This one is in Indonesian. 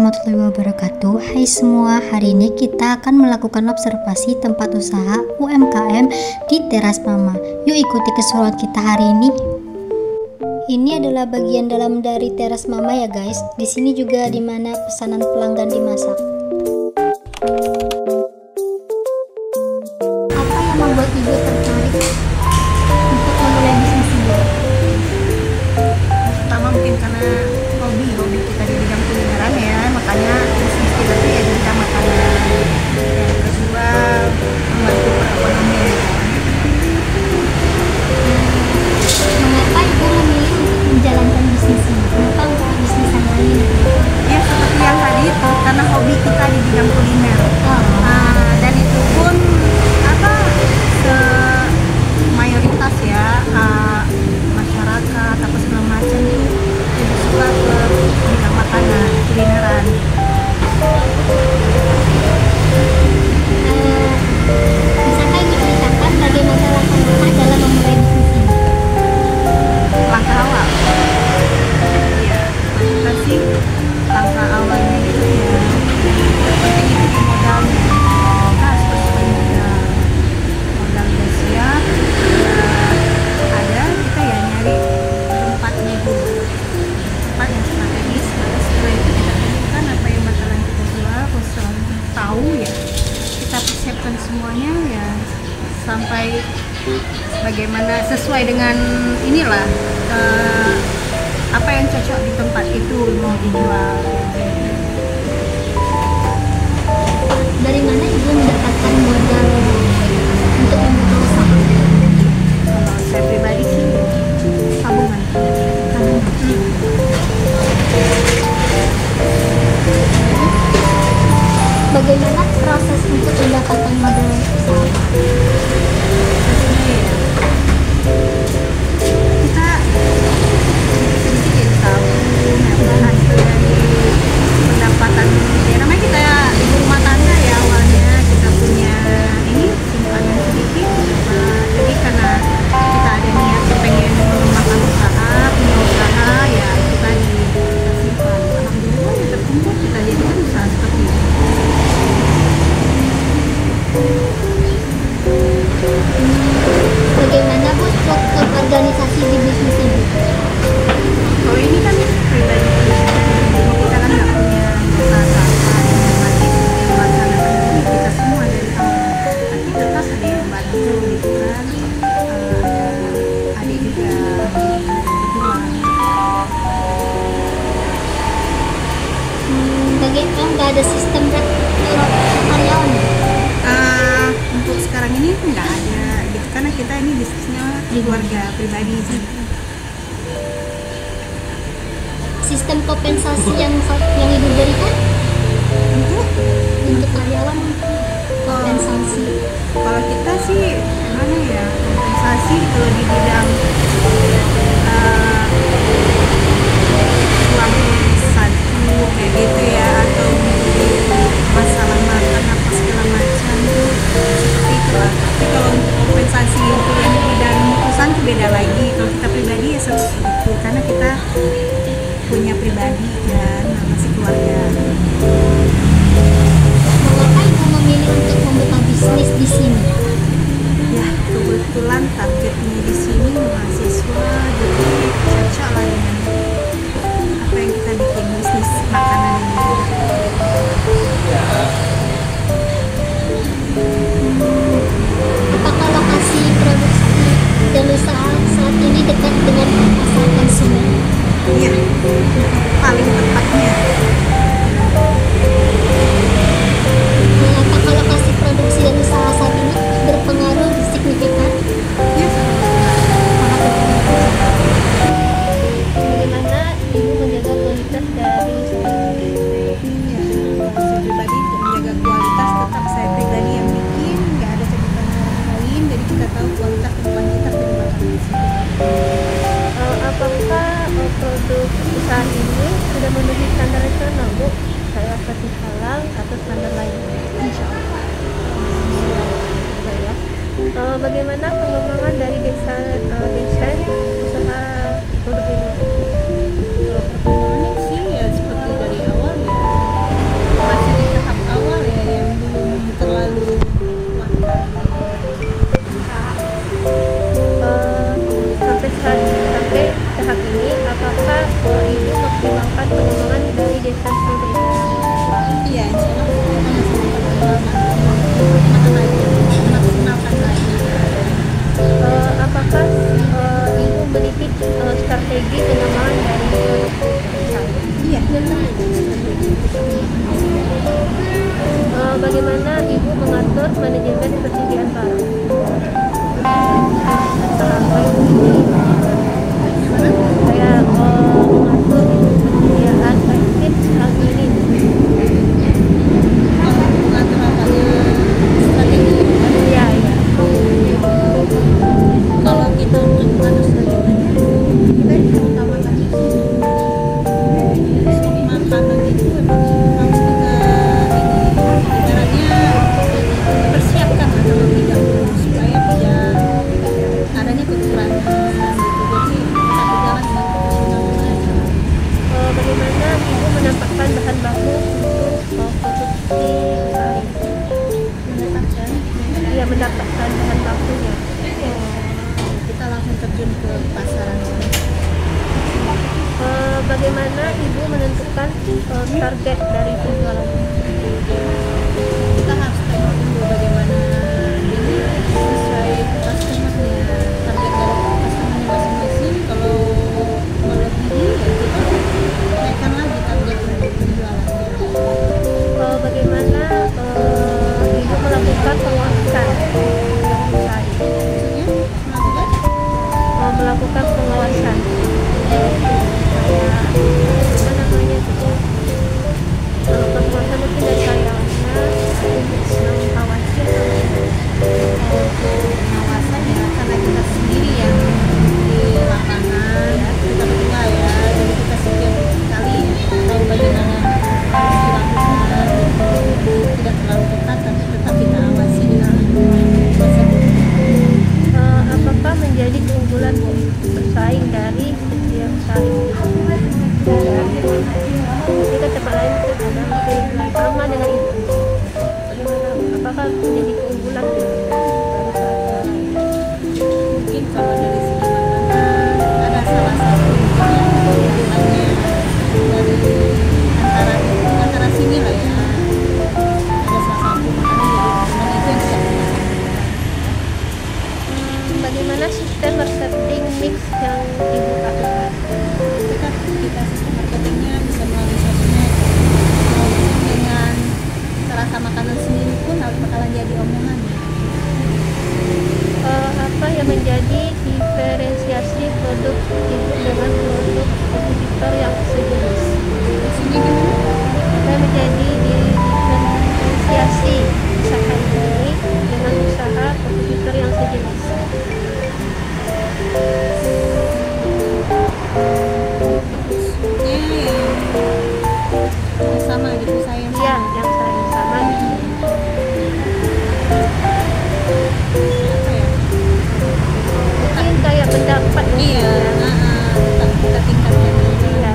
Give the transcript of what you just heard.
warahmatullahi wabarakatuh. Hai semua, hari ini kita akan melakukan observasi tempat usaha UMKM di Teras Mama. Yuk ikuti keseruan kita hari ini. Ini adalah bagian dalam dari Teras Mama ya guys. Di sini juga dimana pesanan pelanggan dimasak. Apa yang membuat ibu tertarik untuk memulai bisnis ini? Pertama mungkin karena hobi kita di bidang kulineran ya, makanya bisnis kita tuh ya di bidang makanan. Yang kedua membantu perekonomian. Mengapa ibu memilih untuk menjalankan bisnis ini? Kenapa bukan bisnis yang lain? Ya seperti yang tadi itu, karena hobi kita di bidang kuliner. Dan itu pun mayoritas ya masyarakat apa segala macam itu lebih suka ke bidang makanan kulineran. Bisakah ibu ceritakan bagaimana langkah-langkah dalam memulai bisnis ini? Langkah awal ya kita sih langkah awalnya itu ya yang penting itu di modalnya. Kita harus persiapkan modal udah siap, ada kita ya nyari tempatnya dulu, tempat yang strategis. Lalu setelah itu kita tentukan apa yang bakalan kita jual, khusus tahu ya kita persiapkan semuanya ya sampai bagaimana sesuai dengan inilah apa yang cocok di tempat itu mau dijual. Dari mana ibu mendapatkan modal untuk membuka usaha? Kalau saya pribadi sih tabungan. Bagaimana proses untuk mendapatkan modal usaha? Kita sedikit ya tabung apa hasil dari pendapatan ya, namanya kita ibu rumah tangga ya, awalnya kita punya ini simpanan sedikit jadi karena kita ada niat pengen mengembangkan usaha, punya usaha ya kita simpan. Alhamdulillah ya terkumpul, kita jadikan usaha seperti ini. Bagaimana bu struktur organisasi di bisnis ini? Kalau ini kan pribadi kita kan nggak punya jasa apa yang wajib melaksanakan ini kita semua dari awal, tapi tetap ada yang bantu gitu kan, ada adik juga berdua. Bagaimana nggak ada sistem rekrutmen karyawan? Untuk sekarang ini nggak ada gitu karena kita ini bisnisnya keluarga pribadi sih. Sistem kompensasi yang ibu berikan untuk karyawan kompensasi. Kalau kita sih gimana ya, kompensasi kalau di bidang uang satu kayak gitu ya, atau masalah makan apa segala macam seperti itu lah. Tapi kalau untuk kompensasi untuk yang di bidang perusahaan itu beda lagi. Kalau kita pribadi ya seperti itu karena kita punya pribadi dan masih keluarga. Mengapa ibu memilih untuk membuka bisnis di sini? Ya kebetulan targetnya di sini mahasiswa, jadi cocok lah dengan apa yang kita bikin bisnis makanan ini. Apakah lokasi produksi dan usaha saat ini dekat dengan pasar konsumen? Iya, paling tepatnya. Apakah lokasi produksi dan usaha saat ini berpengaruh signifikan? Ya, sangat berpengaruh. Bagaimana ibu menjaga kualitas dari usaha? Ya, saya pribadi untuk menjaga kualitas tetap saya pribadi yang bikin, nggak ada campur orang lain, jadi kita tahu kualitas depan kita dari makanan. Apakah produk usaha ini sudah memenuhi standar nasional bu? Kayak seperti halal atau standar lain? Insya Allah. Ya. Bagaimana pengembangan dari desain usaha produk ini? Kalau perkembangannya sih ya seperti dari awal ya bagaimana Ibu mengatur manajemen persediaan barang? Kayak mengatur persediaan paket saat ini. Mengatur apanya, strategi. Ya, ya. Kalau kita untuk mengatur strateginya, kita utamakan stok makanan itu memang harus kita ibaratnya persiapkan atau tidak supaya tidak adanya kekurangan. Jadi kita berjalan dengan profesional aja. Bagaimana Ibu menempatkan bahan baku untuk produksi usaha ini? Iya, mendapatkan bahan bakunya. Kita langsung terjun ke pasaran. Bagaimana Ibu menentukan target dari penjualannya? Kita harus tengok dulu bagaimana ini sesuai customernya, target dari customernya masing-masing. Kalau melebihi ya kita naikkan lagi target untuk penjualannya. Bagaimana Ibu melakukan pengawasan yang usaha ini? Maksudnya Melakukan pengawasan kayak apa namanya itu, melakukan pengawasan mungkin dari karyawannya yang mengawasi pengawasan ya karena kita sendiri yang di lapangan, kita berdua ya, jadi kita setiap kali tahu bagaimana harus dilakukan, tidak terlalu ketat tapi tetap kita awasi di dalam proses. apakah menjadi keunggulan bersaing dari setiap usaha ini kan tempat lain itu ada mungkin sama dengan itu, bagaimana apakah menjadi keunggulan dari usaha lain? Mungkin kalau dari segi makanan ada salah satu yang keunggulannya dari antara sini lah ya, ada salah satu makanan jadi keunggulan itu yang kita punya. Bagaimana sistem marketing mix yang Ibu lakukan? Kita sistem marketingnya bisa melalui sosmed, dengan terasa makanan sendiri pun harus bakalan jadi omongan. Apa yang menjadi diferensiasi produk Ibu dengan produk kompetitor yang sejenis? Maksudnya gimana? Apa menjadi diferensiasi usaha ini dengan usaha kompetitor yang sejenis? Yang sama gitu saya Iya, yang sama gitu. apa ya? Mungkin kayak pendapat Iya, kita tingkatkan dulu. Iya.